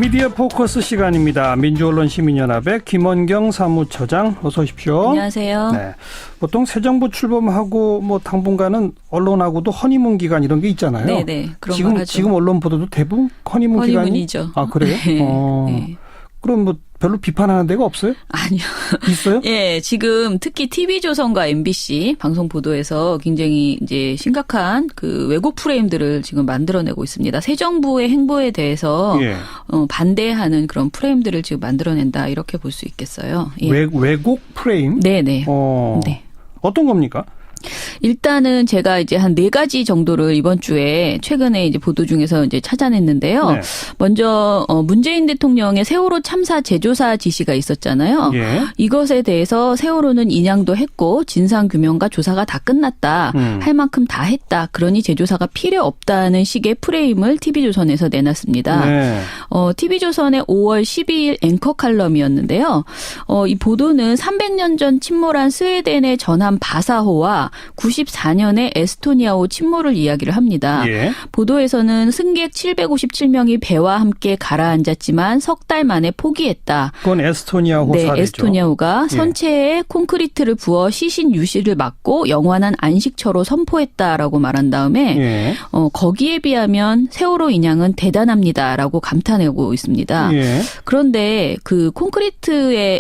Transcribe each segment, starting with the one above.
미디어 포커스 시간입니다. 민주언론시민연합의 김원경 사무처장 어서 오십시오. 안녕하세요. 네. 보통 새 정부 출범하고 당분간은 언론하고도 허니문 기간 이런 게 있잖아요. 네네. 그런 걸 하죠. 지금 언론 보도도 대부분 허니문 기간이. 허니문이죠. 아, 그래요? 네. 그럼 별로 비판하는 데가 없어요? 아니요. 있어요? 예, 지금 특히 TV조선과 MBC 방송 보도에서 굉장히 이제 심각한 그 왜곡 프레임들을 지금 만들어내고 있습니다. 새 정부의 행보에 대해서 예. 반대하는 그런 프레임들을 지금 만들어낸다 이렇게 볼 수 있겠어요. 예. 왜곡 프레임? 네네. 네. 어떤 겁니까? 일단은 제가 이제 한 4가지 정도를 이번 주에 최근에 이제 보도 중에서 이제 찾아냈는데요. 네. 먼저 문재인 대통령의 세월호 참사 재조사 지시가 있었잖아요. 예. 이것에 대해서 세월호는 인양도 했고 진상 규명과 조사가 다 끝났다. 할 만큼 다 했다. 그러니 재조사가 필요 없다는 식의 프레임을 TV조선에서 내놨습니다. 네. TV조선의 5월 12일 앵커 칼럼이었는데요. 이 보도는 300년 전 침몰한 스웨덴의 전함 바사호와 94년에 에스토니아호 침몰을 이야기를 합니다. 예. 보도에서는 승객 757명이 배와 함께 가라앉았지만 석 달 만에 포기했다. 그건 에스토니아호 네, 사례죠. 에스토니아호가 선체에 콘크리트를 부어 시신 유실을 막고 영원한 안식처로 선포했다라고 말한 다음에 예. 거기에 비하면 세월호 인양은 대단합니다라고 감탄하고 있습니다. 예. 그런데 그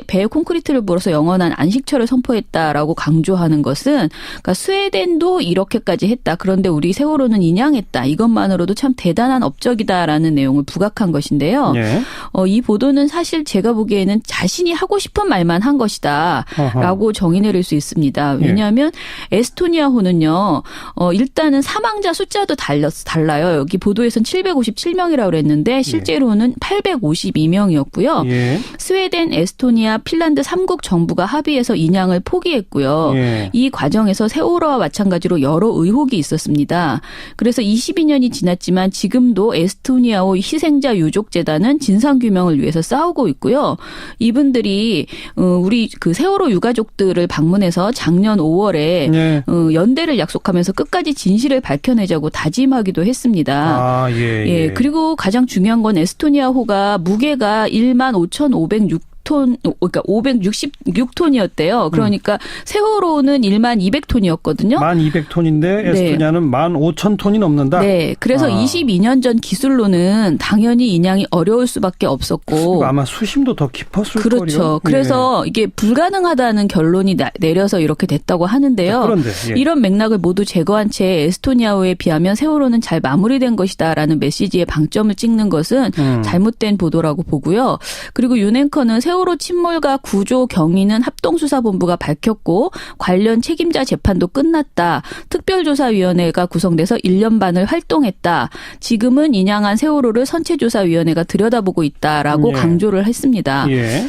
배에 콘크리트를 부어서 영원한 안식처를 선포했다라고 강조하는 것은 그러니까 스웨덴도 이렇게까지 했다. 그런데 우리 세월호는 인양했다. 이것만으로도 참 대단한 업적이다라는 내용을 부각한 것인데요. 예. 이 보도는 사실 제가 보기에는 자신이 하고 싶은 말만 한 것이다라고 정의 내릴 수 있습니다. 왜냐하면 에스토니아호는요. 일단은 사망자 숫자도 달라요. 여기 보도에서는 757명이라고 그랬는데 실제로는 852명이었고요. 예. 스웨덴, 에스토니아, 핀란드 3국 정부가 합의해서 인양을 포기했고요. 예. 이 과정에서 세월호와 마찬가지로 여러 의혹이 있었습니다. 그래서 22년이 지났지만 지금도 에스토니아호 희생자 유족재단은 진상규명을 위해서 싸우고 있고요. 이분들이 우리 그 세월호 유가족들을 방문해서 작년 5월에 예. 연대를 약속하면서 끝까지 진실을 밝혀내자고 다짐하기도 했습니다. 아, 예. 예. 그리고 가장 중요한 건 에스토니아호가 무게가 15,506 그러니까 566톤이었대요. 그러니까 세월호는 12,200톤이었거든요. 1200톤인데 에스토니아는 15,000톤이 넘는다. 네. 그래서 22년 전 기술로는 당연히 인양이 어려울 수밖에 없었고. 아마 수심도 더 깊었을 거예요. 그렇죠. 그래서 이게 불가능하다는 결론이 내려서 이렇게 됐다고 하는데요. 그런데 이런 맥락을 모두 제거한 채 에스토니아호에 비하면 세월호는 잘 마무리된 것이다라는 메시지에 방점을 찍는 것은 잘못된 보도라고 보고요. 그리고 윤 앵커는 세월호 침몰과 구조 경위는 합동수사본부가 밝혔고 관련 책임자 재판도 끝났다. 특별조사위원회가 구성돼서 1년 반을 활동했다. 지금은 인양한 세월호를 선체조사위원회가 들여다보고 있다라고 강조를 했습니다. 예.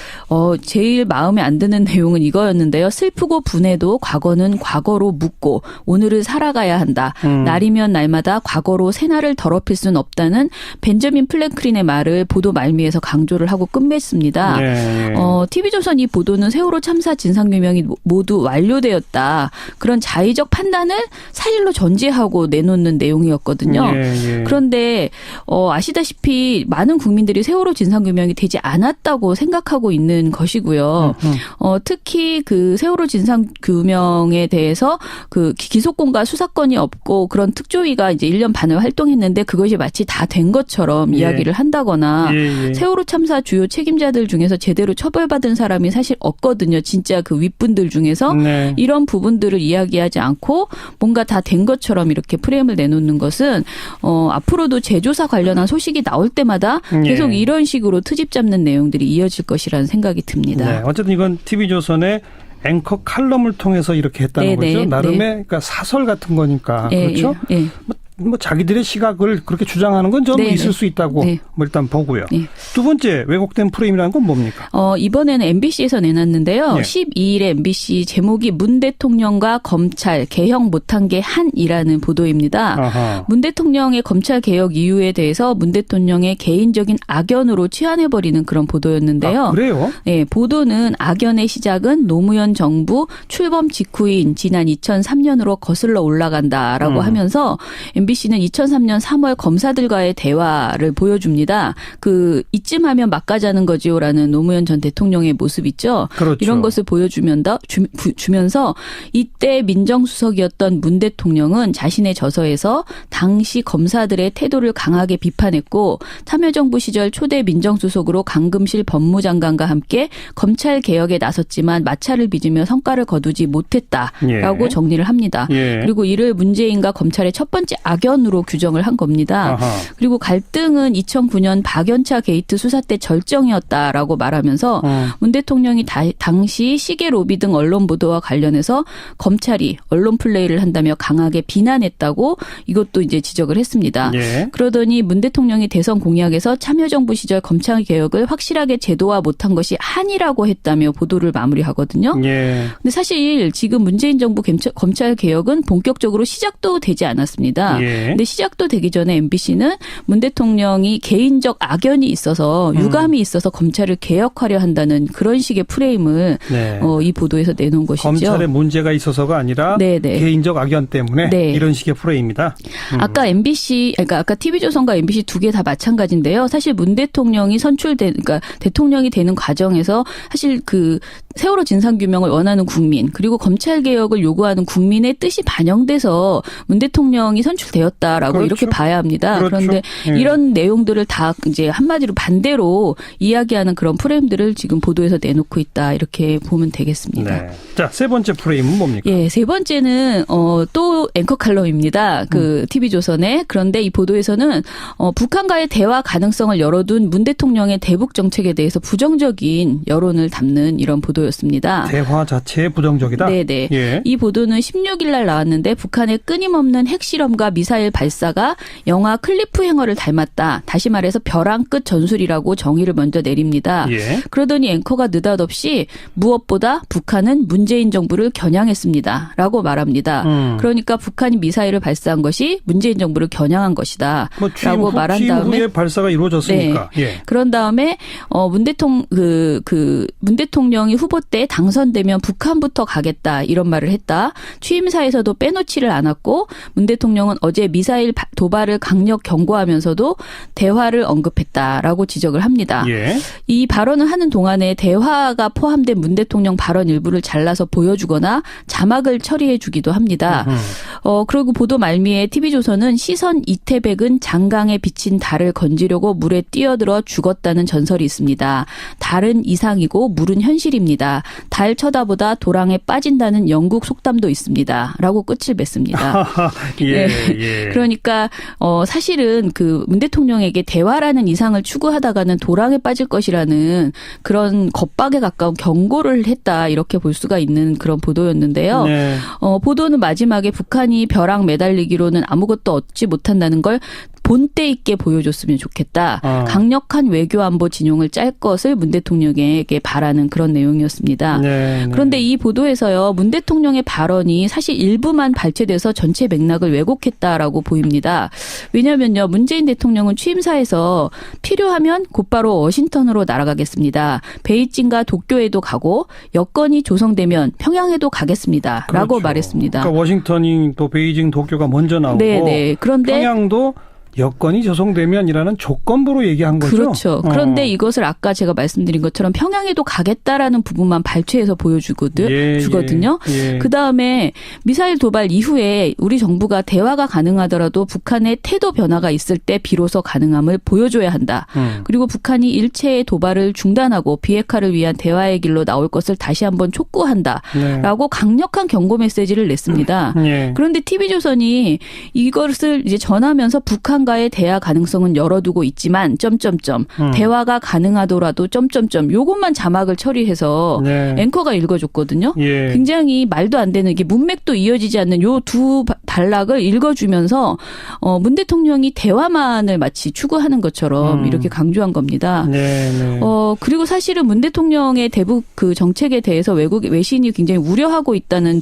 제일 마음에 안 드는 내용은 이거였는데요. 슬프고 분해도 과거는 과거로 묻고 오늘을 살아가야 한다. 날이면 날마다 과거로 새날을 더럽힐 수는 없다는 벤저민 플랭클린의 말을 보도 말미에서 강조를 하고 끝맺습니다. 예. TV조선 이 보도는 세월호 참사 진상규명이 모두 완료되었다. 그런 자의적 판단을 사실로 전제하고 내놓는 내용이었거든요. 예. 그런데 아시다시피 많은 국민들이 세월호 진상규명이 되지 않았다고 생각하고 있는 것이고요. 특히 그 세월호 진상규명에 대해서 그 기소권과 수사권이 없고 그런 특조위가 이제 1년 반을 활동했는데 그것이 마치 다 된 것처럼 이야기를 한다거나 세월호 참사 주요 책임자들 중에서 제대로 처벌받은 사람이 사실 없거든요. 진짜 그 윗분들 중에서 이런 부분들을 이야기하지 않고 뭔가 다 된 것처럼 이렇게 프레임을 내놓는 것은 앞으로도 재조사 관련한 소식이 나올 때마다 계속 이런 식으로 트집 잡는 내용들이 이어질 것이라는 생각이 듭니다. 네. 어쨌든 이건 TV조선의 앵커 칼럼을 통해서 이렇게 했다는 거죠. 나름의 그러니까 사설 같은 거니까. 그렇죠? 뭐 자기들의 시각을 그렇게 주장하는 건 좀 있을 수 있다고 뭐 일단 보고요. 두 번째 왜곡된 프레임이라는 건 뭡니까? 이번에는 MBC에서 내놨는데요. 12일에 MBC 제목이 문 대통령과 검찰 개혁 못한 게 한이라는 보도입니다. 아하. 문 대통령의 검찰 개혁 이유에 대해서 문 대통령의 개인적인 악연으로 치환해버리는 그런 보도였는데요. 아, 그래요? 네, 보도는 악연의 시작은 노무현 정부 출범 직후인 지난 2003년으로 거슬러 올라간다라고 하면서 MBC MBC는 2003년 3월 검사들과의 대화를 보여줍니다. 이쯤 하면 막가자는 거지요라는 노무현 전 대통령의 모습 있죠. 그렇죠. 이런 것을 주면서 이때 민정수석이었던 문 대통령은 자신의 저서에서 당시 검사들의 태도를 강하게 비판했고 참여정부 시절 초대 민정수석으로 강금실 법무장관과 함께 검찰 개혁에 나섰지만 마찰을 빚으며 성과를 거두지 못했다라고 정리를 합니다. 그리고 이를 문재인과 검찰의 첫 번째 악연으로 규정을 한 겁니다. 그리고 갈등은 2009년 박연차 게이트 수사 때 절정이었다라고 말하면서 문 대통령이 당시 시계 로비 등 언론 보도와 관련해서 검찰이 언론 플레이를 한다며 강하게 비난했다고 이것도 이제 지적을 했습니다. 그러더니 문 대통령이 대선 공약에서 참여정부 시절 검찰 개혁을 확실하게 제도화 못한 것이 한이라고 했다며 보도를 마무리하거든요. 근데 사실 지금 문재인 정부 검찰 개혁은 본격적으로 시작도 되지 않았습니다. 근데 시작도 되기 전에 MBC는 문 대통령이 개인적 악연이 있어서 유감이 있어서 검찰을 개혁하려 한다는 그런 식의 프레임을 이 보도에서 내놓은 것이죠. 검찰에 문제가 있어서가 아니라 개인적 악연 때문에 이런 식의 프레임이다. 아까 아까 TV조선과 MBC 두 개 다 마찬가지인데요. 사실 문 대통령이 그러니까 대통령이 되는 과정에서 사실 세월호 진상규명을 원하는 국민 그리고 검찰 개혁을 요구하는 국민의 뜻이 반영돼서 문 대통령이 선출되었다라고 이렇게 봐야 합니다. 그런데 이런 내용들을 다 이제 한마디로 반대로 이야기하는 그런 프레임들을 지금 보도에서 내놓고 있다 이렇게 보면 되겠습니다. 자, 세 번째 프레임은 뭡니까? 세 번째는 또 앵커 칼럼입니다. TV조선에. 그런데 이 보도에서는 북한과의 대화 가능성을 열어둔 문 대통령의 대북 정책에 대해서 부정적인 여론을 담는 이런 보도였습니다. 대화 자체에 부정적이다? 네네. 이 보도는 16일 날 나왔는데 북한의 끊임없는 핵실험과 미사일 발사가 영화 클리프 행어를 닮았다. 다시 말해서 벼랑 끝 전술이라고 정의를 먼저 내립니다. 그러더니 앵커가 느닷없이 무엇보다 북한은 문재인 정부를 겨냥했습니다. 라고 말합니다. 그러니까 북한이 미사일을 발사한 것이 문재인 정부를 겨냥한 것이다. 라고 말한 다음에 후에 발사가 이루어졌으니까. 그런 다음에 문 대통령이 후보 때 당선되면 북한부터 가겠다 이런 말을 했다. 취임사에서도 빼놓지를 않았고 문 대통령은 어제 미사일 도발을 강력 경고하면서도 대화를 언급했다라고 지적을 합니다. 이 발언을 하는 동안에 대화가 포함된 문 대통령 발언 일부를 잘라서 보여주거나 자막을 처리해 주기도 합니다. 그리고 보도 말미에 TV조선은 시선 이태백은 장강에 비친 달을 건지려고 물에 뛰어들어 죽었다는 전설이 있습니다. 달은 이상이고 물은 현실입니다. 달 쳐다보다 도랑에 빠진다는 영국 속담도 있습니다. 라고 끝을 맺습니다. 그러니까 사실은 문 대통령에게 대화라는 이상을 추구하다가는 도랑에 빠질 것이라는 그런 겁박에 가까운 경고를 했다 이렇게 볼 수가 있는 그런 보도였는데요. 보도는 마지막에 북한이 벼랑 매달리기로는 아무것도 얻지 못한다는 걸 본때 있게 보여줬으면 좋겠다. 강력한 외교안보 진용을 짤 것을 문 대통령에게 바라는 그런 내용이었습니다. 그런데 이 보도에서요. 문 대통령의 발언이 사실 일부만 발췌돼서 전체 맥락을 왜곡했다라고 보입니다. 왜냐하면요. 문재인 대통령은 취임사에서 필요하면 곧바로 워싱턴으로 날아가겠습니다. 베이징과 도쿄에도 가고 여건이 조성되면 평양에도 가겠습니다. 라고 말했습니다. 그러니까 워싱턴이 또 베이징, 도쿄가 먼저 나오고 그런데 평양도 여건이 조성되면이라는 조건부로 얘기한 거죠. 그렇죠. 그런데 이것을 아까 제가 말씀드린 것처럼 평양에도 가겠다라는 부분만 발췌해서 주거든요. 그다음에 미사일 도발 이후에 우리 정부가 대화가 가능하더라도 북한의 태도 변화가 있을 때 비로소 가능함을 보여줘야 한다. 그리고 북한이 일체의 도발을 중단하고 비핵화를 위한 대화의 길로 나올 것을 다시 한번 촉구한다. 라고 강력한 경고 메시지를 냈습니다. 그런데 TV조선이 이것을 이제 전하면서 북한과의 대화 가능성은 열어두고 있지만 대화가 가능하더라도 요것만 자막을 처리해서 앵커가 읽어줬거든요. 굉장히 말도 안 되는 이게 문맥도 이어지지 않는 요 두 단락을 읽어주면서 문 대통령이 대화만을 마치 추구하는 것처럼 이렇게 강조한 겁니다. 그리고 사실은 문 대통령의 대북 정책에 대해서 외신이 굉장히 우려하고 있다는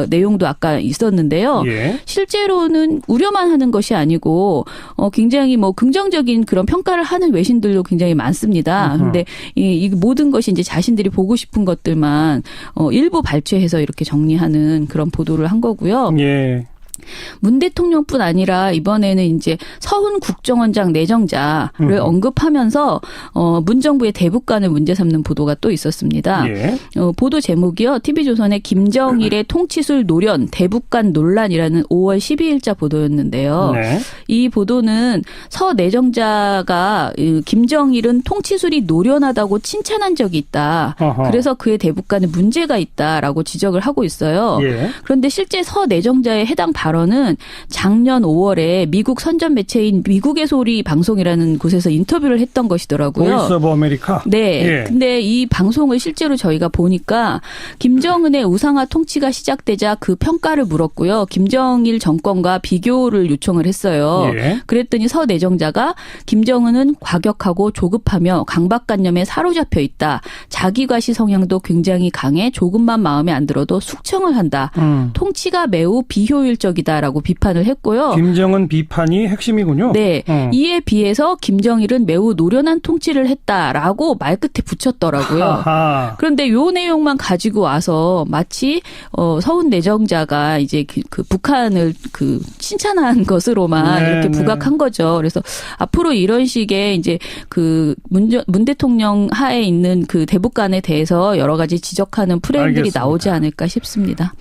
내용도 아까 있었는데요. 실제로는 우려만 하는 것이 아니고 굉장히 긍정적인 그런 평가를 하는 외신들도 굉장히 많습니다. 그런데 이 모든 것이 이제 자신들이 보고 싶은 것들만 일부 발췌해서 이렇게 정리하는 그런 보도를 한 거고요. 문 대통령뿐 아니라 이번에는 이제 서훈 국정원장 내정자를 언급하면서 문 정부의 대북관을 문제 삼는 보도가 또 있었습니다. 예. 보도 제목이요. TV조선의 김정일의 통치술 노련 대북관 논란이라는 5월 12일자 보도였는데요. 네. 이 보도는 서 내정자가 김정일은 통치술이 노련하다고 칭찬한 적이 있다. 어허. 그래서 그의 대북관에 문제가 있다라고 지적을 하고 있어요. 예. 그런데 실제 서 내정자의 해당 발언은 작년 5월에 미국 선전 매체인 미국의 소리 방송이라는 곳에서 인터뷰를 했던 것이더라고요. 보이스 오브 아메리카. 네. 예. 근데 이 방송을 실제로 저희가 보니까 김정은의 우상화 통치가 시작되자 그 평가를 물었고요. 김정일 정권과 비교를 요청을 했어요. 예. 그랬더니 서 내정자가 김정은은 과격하고 조급하며 강박관념에 사로잡혀 있다. 자기과시 성향도 굉장히 강해 조금만 마음에 안 들어도 숙청을 한다. 통치가 매우 비효율적이다라고 비판을 했고요. 김정은 비판이 핵심이군요. 네. 이에 비해서 김정일은 매우 노련한 통치를 했다라고 말끝에 붙였더라고요. 하하. 그런데 요 내용만 가지고 와서 마치 서훈 내정자가 이제 그 북한을 칭찬한 것으로만 네, 이렇게 부각한 거죠. 그래서 앞으로 이런 식의 이제 문 대통령 하에 있는 그 대북관에 대해서 여러 가지 지적하는 프레임들이 알겠습니다. 나오지 않을까 싶습니다.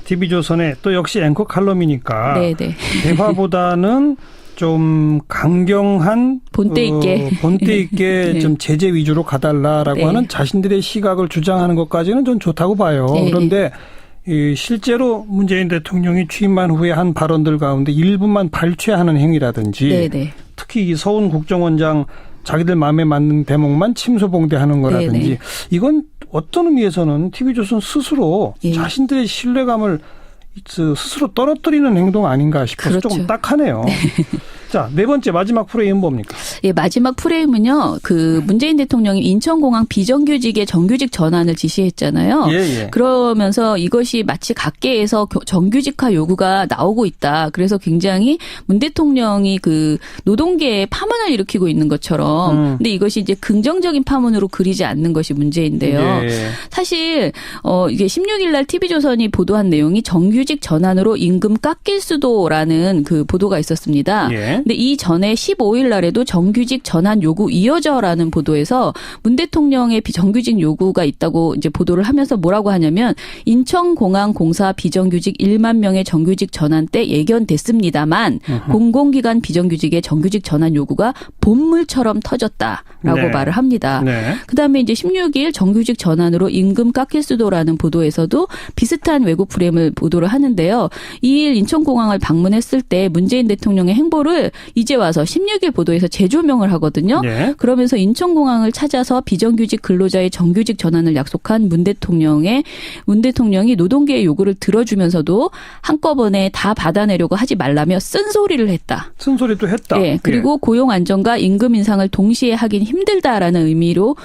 TV조선에 또 역시 앵커 칼럼이니까 네네. 대화보다는 좀 강경한 본때 있게 네. 좀 제재 위주로 가달라라고 네. 하는 자신들의 시각을 주장하는 것까지는 좀 좋다고 봐요. 네. 그런데 실제로 문재인 대통령이 취임한 후에 한 발언들 가운데 일부만 발췌하는 행위라든지 네네. 특히 이 서훈 국정원장 자기들 마음에 맞는 대목만 침소봉대하는 거라든지 네네. 이건 어떤 의미에서는 TV조선 스스로 예. 자신들의 신뢰감을 스스로 떨어뜨리는 행동 아닌가 싶어서 그렇죠. 조금 딱하네요. 자, 네 번째 마지막 프레임은 뭡니까? 예, 마지막 프레임은요. 문재인 대통령이 인천공항 비정규직의 정규직 전환을 지시했잖아요. 예. 그러면서 이것이 마치 각계에서 정규직화 요구가 나오고 있다. 그래서 굉장히 문 대통령이 노동계에 파문을 일으키고 있는 것처럼. 근데 이것이 이제 긍정적인 파문으로 그리지 않는 것이 문제인데요. 예. 사실 이게 16일 날 TV조선이 보도한 내용이 정규직 전환으로 임금 깎일 수도라는 그 보도가 있었습니다. 예. 근데 이 전에 15일 날에도 정규직 전환 요구 이어져라는 보도에서 문 대통령의 비정규직 요구가 있다고 이제 보도를 하면서 뭐라고 하냐면 인천공항공사 비정규직 1만 명의 정규직 전환 때 예견됐습니다만 공공기관 비정규직의 정규직 전환 요구가 본물처럼 터졌다라고 네. 말을 합니다. 네. 그다음에 이제 16일 정규직 전환으로 임금 깎일 수도라는 보도에서도 비슷한 왜곡 프레임을 보도를 하는데요. 2일 인천공항을 방문했을 때 문재인 대통령의 행보를 이제 와서 16일 보도에서 재조명을 하거든요. 네. 그러면서 인천공항을 찾아서 비정규직 근로자의 정규직 전환을 약속한 문 대통령이 노동계의 요구를 들어주면서도 한꺼번에 다 받아내려고 하지 말라며 쓴소리를 했다. 쓴소리도 했다. 네, 그리고 고용 안정과 임금 인상을 동시에 하긴 힘들다라는 의미로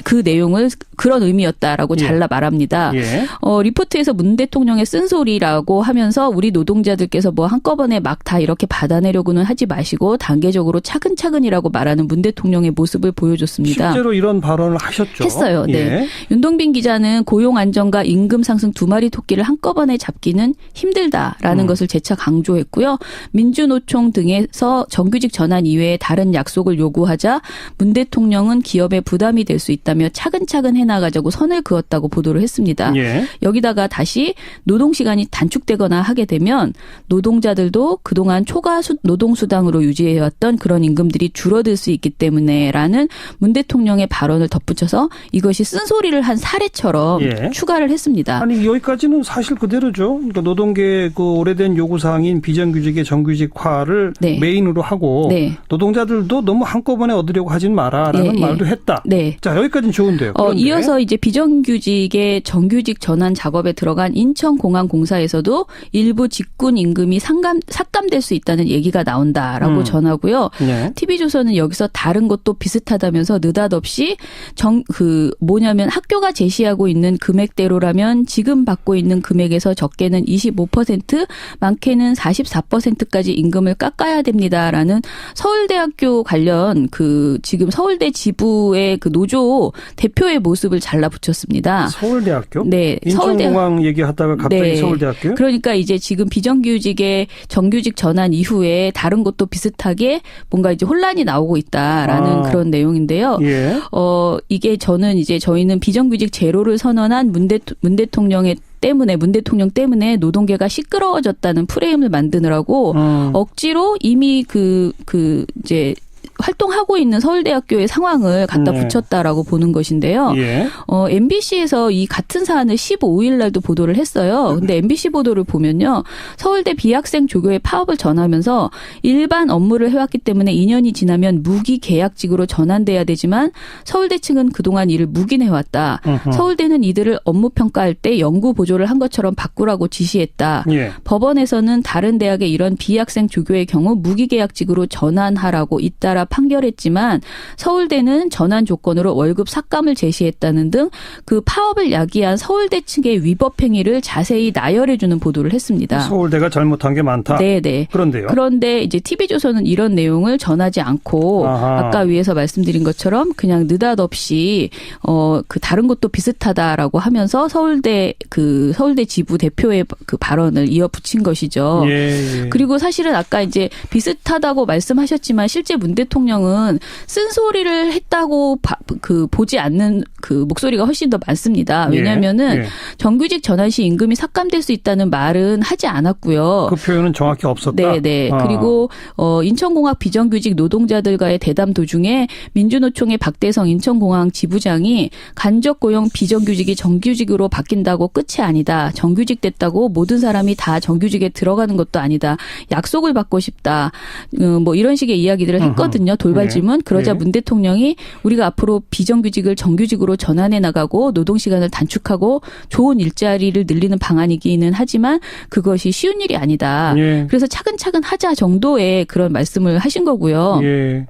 그 내용을 그런 의미였다라고 잘라 말합니다. 예. 리포트에서 문 대통령의 쓴소리라고 하면서 우리 노동자들께서 뭐 한꺼번에 막 다 이렇게 받아내려고는 하지 마시고 단계적으로 차근차근이라고 말하는 문 대통령의 모습을 보여줬습니다. 실제로 이런 발언을 하셨죠. 했어요. 네. 예. 윤동빈 기자는 고용 안정과 임금 상승 두 마리 토끼를 한꺼번에 잡기는 힘들다라는 것을 재차 강조했고요. 민주노총 등에서 정규직 전환 이외에 다른 약속을 요구하자 문 대통령은 기업에 부담이 될 수 있다며 차근차근 해나가자고 선을 그었다고 보도를 했습니다. 예. 여기다가 다시 노동시간이 단축되거나 하게 되면 노동자들도 그동안 초과 노동수당으로 유지해왔던 그런 임금들이 줄어들 수 있기 때문에라는 문 대통령의 발언을 덧붙여서 이것이 쓴소리를 한 사례처럼 예. 추가를 했습니다. 아니 여기까지는 사실 그대로죠. 그러니까 노동계의 오래된 요구사항인 비정규직의 정규직화를 네. 메인으로 하고 네. 노동자들도 너무 한꺼번에 얻으려고 하진 마라라는 말도 했다. 네. 자 여기까지는 좋은데요. 이어서 이제 비정규직의 정규직 전환 작업에 들어간 인천공항공사에서도 일부 직군 임금이 삭감될 수 있다는 얘기가 나온다라고 전하고요. 네. TV조선은 여기서 다른 것도 비슷하다면서 느닷없이 뭐냐면 학교가 제시하고 있는 금액대로라면 지금 받고 있는 금액에서 적게는 25%, 많게는 44%까지 임금을 깎아야 됩니다라는 서울대학교 관련 지금 서울대 지부의 노조 대표의 모습 모습을 잘라 붙였습니다. 서울대학교? 네. 인천공항 얘기하다가 갑자기 네. 서울대학교요? 그러니까 이제 지금 비정규직의 정규직 전환 이후에 다른 곳도 비슷하게 뭔가 이제 혼란이 나오고 있다라는 그런 내용인데요. 예. 이게 저희는 비정규직 제로를 선언한 문 대통령 때문에 노동계가 시끄러워졌다는 프레임을 만드느라고 억지로 이미 이제 활동하고 있는 서울대학교의 상황을 갖다 붙였다라고 보는 것인데요. 예. MBC에서 이 같은 사안을 15일 날도 보도를 했어요. 근데 MBC 보도를 보면요. 서울대 비학생 조교의 파업을 전하면서 일반 업무를 해왔기 때문에 2년이 지나면 무기계약직으로 전환돼야 되지만 서울대 측은 그동안 이를 묵인해왔다. 서울대는 이들을 업무 평가할 때 연구 보조를 한 것처럼 바꾸라고 지시했다. 예. 법원에서는 다른 대학의 이런 비학생 조교의 경우 무기계약직으로 전환하라고 잇따라 판결했지만 서울대는 전환 조건으로 월급 삭감을 제시했다는 등 그 파업을 야기한 서울대 측의 위법 행위를 자세히 나열해주는 보도를 했습니다. 서울대가 잘못한 게 많다. 네네. 그런데요. 그런데 이제 TV조선은 이런 내용을 전하지 않고 아까 위에서 말씀드린 것처럼 그냥 느닷없이 그 다른 것도 비슷하다라고 하면서 서울대 지부 대표의 그 발언을 이어붙인 것이죠. 예. 그리고 사실은 아까 이제 비슷하다고 말씀하셨지만 실제 문 대통령은 쓴소리를 했다고 보지 않는 그 목소리가 훨씬 더 많습니다. 왜냐하면은 정규직 전환 시 임금이 삭감될 수 있다는 말은 하지 않았고요. 그 표현은 정확히 없었다. 네네. 그리고 인천공항 비정규직 노동자들과의 대담 도중에 민주노총의 박대성 인천공항 지부장이 간접 고용 비정규직이 정규직으로 바뀐다고 끝이 아니다. 정규직 됐다고 모든 사람이 다 정규직에 들어가는 것도 아니다. 약속을 받고 싶다. 뭐 이런 식의 이야기들을 했거든요. 돌발 질문. 그러자 문 대통령이 우리가 앞으로 비정규직을 정규직으로 전환해 나가고 노동시간을 단축하고 좋은 일자리를 늘리는 방안이기는 하지만 그것이 쉬운 일이 아니다. 예. 그래서 차근차근 하자 정도의 그런 말씀을 하신 거고요. 예.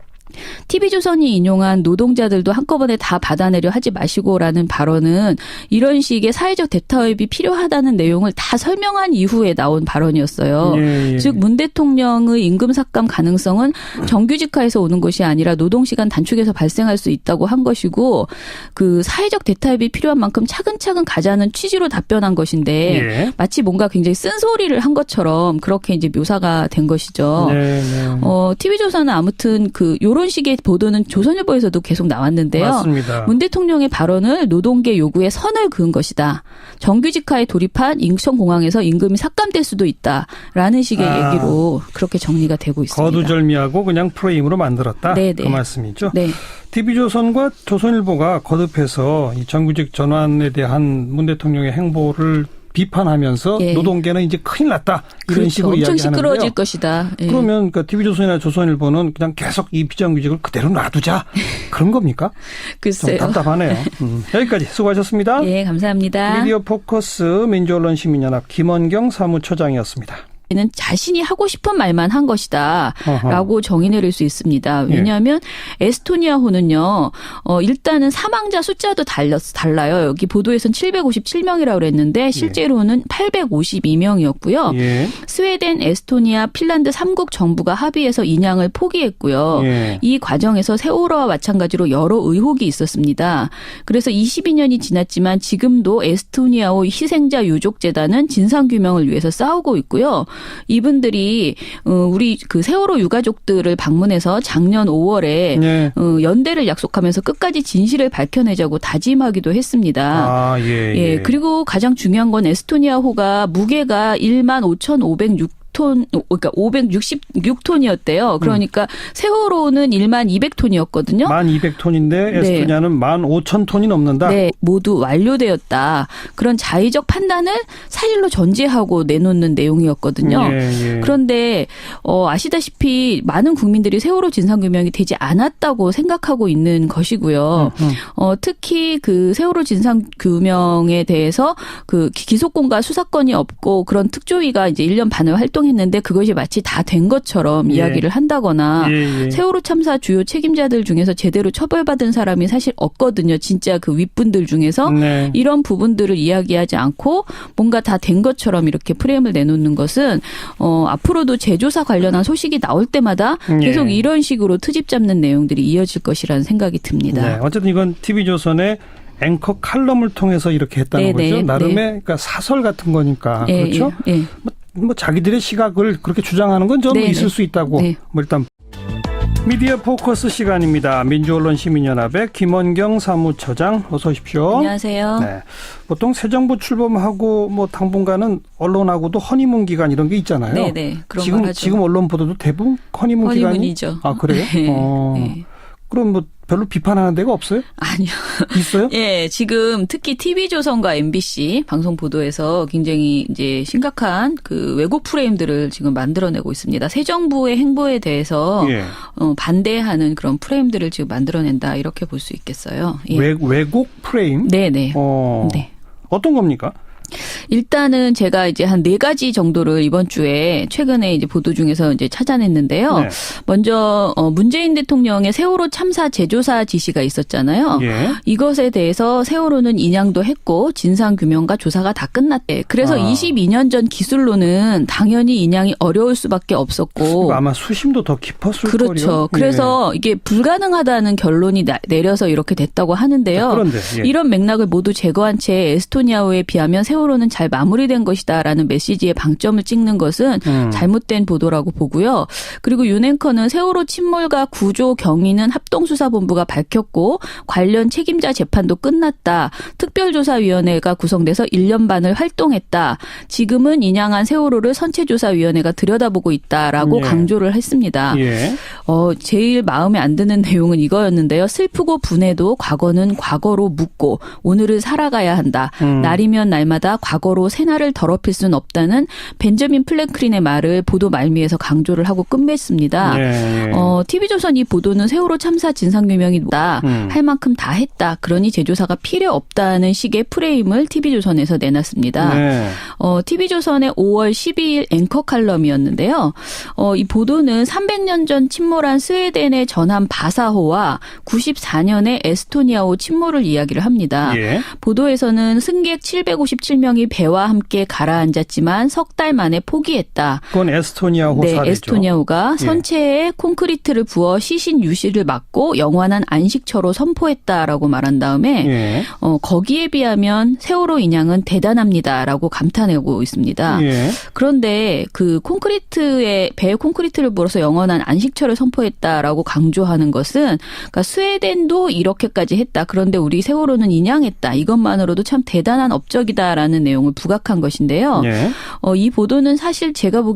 TV조선이 인용한 노동자들도 한꺼번에 다 받아내려 하지 마시고라는 발언은 이런 식의 사회적 대타협이 필요하다는 내용을 다 설명한 이후에 나온 발언이었어요. 예. 즉 문 대통령의 임금 삭감 가능성은 정규직화에서 오는 것이 아니라 노동시간 단축에서 발생할 수 있다고 한 것이고 그 사회적 대타협이 필요한 만큼 차근차근 가자는 취지로 답변한 것인데 마치 뭔가 굉장히 쓴소리를 한 것처럼 그렇게 이제 묘사가 된 것이죠. TV조선은 아무튼 요런 식의 보도는 조선일보에서도 계속 나왔는데요. 맞습니다. 문 대통령의 발언을 노동계 요구에 선을 그은 것이다. 정규직화에 돌입한 인천공항에서 임금이 삭감될 수도 있다라는 식의 얘기로 그렇게 정리가 되고 있습니다. 거두절미하고 그냥 프레임으로 만들었다. 네네. 그 말씀이죠. 네. TV조선과 조선일보가 거듭해서 이 정규직 전환에 대한 문 대통령의 행보를 비판하면서 노동계는 이제 큰일 났다. 이런 식으로 엄청 이야기하는데요. 시끄러워질 것이다. 그러면 TV조선이나 조선일보는 그냥 계속 이 비정규직을 그대로 놔두자. 그런 겁니까? 글쎄요. 좀 답답하네요. 여기까지 수고하셨습니다. 예, 감사합니다. 미디어 포커스 민주언론 시민연합 김원경 사무처장이었습니다. 는 자신이 하고 싶은 말만 한 것이다 라고 정의 내릴 수 있습니다. 왜냐하면 에스토니아호는요. 일단은 사망자 숫자도 달라요. 여기 보도에서는 757명이라고 그랬는데 실제로는 852명이었고요. 스웨덴, 에스토니아, 핀란드 3국 정부가 합의해서 인양을 포기했고요. 이 과정에서 세월호와 마찬가지로 여러 의혹이 있었습니다. 그래서 22년이 지났지만 지금도 에스토니아호 희생자 유족재단은 진상규명을 위해서 싸우고 있고요. 이분들이 우리 세월호 유가족들을 방문해서 작년 5월에 연대를 약속하면서 끝까지 진실을 밝혀내자고 다짐하기도 했습니다. 그리고 가장 중요한 건 에스토니아호가 무게가 15,506 그러니까 566톤이었대요. 그러니까 세월호는 12,200톤이었거든요. 12,200톤인데 에스토니아는 15,000톤이 넘는다. 네, 모두 완료되었다. 그런 자의적 판단을 사실로 전제하고 내놓는 내용이었거든요. 그런데 아시다시피 많은 국민들이 세월호 진상규명이 되지 않았다고 생각하고 있는 것이고요. 특히 세월호 진상규명에 대해서 기소권과 수사권이 없고 그런 특조위가 이제 1년 반을 했는데 그것이 마치 다 된 것처럼 이야기를 한다거나 세월호 참사 주요 책임자들 중에서 제대로 처벌받은 사람이 사실 없거든요. 진짜 윗분들 중에서 이런 부분들을 이야기하지 않고 뭔가 다 된 것처럼 이렇게 프레임을 내놓는 것은 앞으로도 재조사 관련한 소식이 나올 때마다 계속 이런 식으로 트집 잡는 내용들이 이어질 것이라는 생각이 듭니다. 어쨌든 이건 TV조선의 앵커 칼럼을 통해서 이렇게 했다는 네네. 거죠. 나름의 네. 그러니까 사설 같은 거니까 예, 그렇죠. 예, 예. 뭐 자기들의 시각을 그렇게 주장하는 건 좀 네네. 있을 수 있다고. 네. 뭐 일단 미디어 포커스 시간입니다. 민주언론시민연합의 김원경 사무처장 어서 오십시오. 안녕하세요. 네. 보통 새 정부 출범하고 뭐 당분간은 언론하고도 허니문 기간 이런 게 있잖아요. 네네. 그런 말 하죠. 지금 언론 보도도 대부분 허니문 기간이. 허니문이죠. 아 그래요? 네. 네. 그럼 뭐 별로 비판하는 데가 없어요? 아니요. 있어요? 예, 지금 특히 TV조선과 MBC 방송 보도에서 굉장히 이제 심각한 그 왜곡 프레임들을 지금 만들어내고 있습니다. 새 정부의 행보에 대해서 예. 반대하는 그런 프레임들을 지금 만들어낸다 이렇게 볼 수 있겠어요. 예. 왜곡 프레임? 네네. 네. 어떤 겁니까? 일단은 제가 이제 한 4가지 정도를 이번 주에 최근에 이제 보도 중에서 이제 찾아냈는데요. 네. 먼저 문재인 대통령의 세월호 참사 재조사 지시가 있었잖아요. 예. 이것에 대해서 세월호는 인양도 했고 진상 규명과 조사가 다 끝났대. 그래서 22년 전 기술로는 당연히 인양이 어려울 수밖에 없었고 아마 수심도 더 깊었을 거예요. 그렇죠. 그래서 이게 불가능하다는 결론이 내려서 이렇게 됐다고 하는데요. 그런데 이런 맥락을 모두 제거한 채 에스토니아호에 비하면 세월호는 잘 마무리된 것이다라는 메시지에 방점을 찍는 것은 잘못된 보도라고 보고요. 그리고 윤 앵커는 세월호 침몰과 구조 경위는 합동수사본부가 밝혔고 관련 책임자 재판도 끝났다. 특별조사위원회가 구성돼서 1년 반을 활동했다. 지금은 인양한 세월호를 선체조사위원회가 들여다보고 있다라고 강조를 했습니다. 예. 제일 마음에 안 드는 내용은 이거였는데요. 슬프고 분해도 과거는 과거로 묻고 오늘을 살아가야 한다. 날이면 날마다 과거로 새날을 더럽힐 수는 없다는 벤저민 플랭클린의 말을 보도 말미에서 강조를 하고 끝맺습니다. TV조선 이 보도는 세월호 참사 진상규명이 할 만큼 다 했다. 그러니 재조사가 필요 없다는 식의 프레임을 TV조선에서 내놨습니다. 네. TV조선의 5월 12일 앵커 칼럼이었는데요. 이 보도는 300년 전 침몰한 스웨덴의 전함 바사호와 94년의 에스토니아호 침몰을 이야기를 합니다. 예. 보도에서는 승객 757명이 배와 함께 가라앉았지만 석 달 만에 포기했다. 그건 에스토니아호 네, 사례죠. 에스토니아호가 선체에 콘크리트를 부어 시신 유실을 막고 영원한 안식처로 선포했다라고 말한 다음에 거기에 비하면 세월호 인양은 대단합니다라고 감탄하고 있습니다. 그런데 그 배에 콘크리트를 부어서 영원한 안식처를 선포했다라고 강조하는 것은 그러니까 스웨덴도 이렇게까지 했다. 그런데 우리 세월호는 인양했다. 이것만으로도 참 대단한 업적이다라는 내용을 부각한 것인데요. 이 보도는 사실 제가 보기에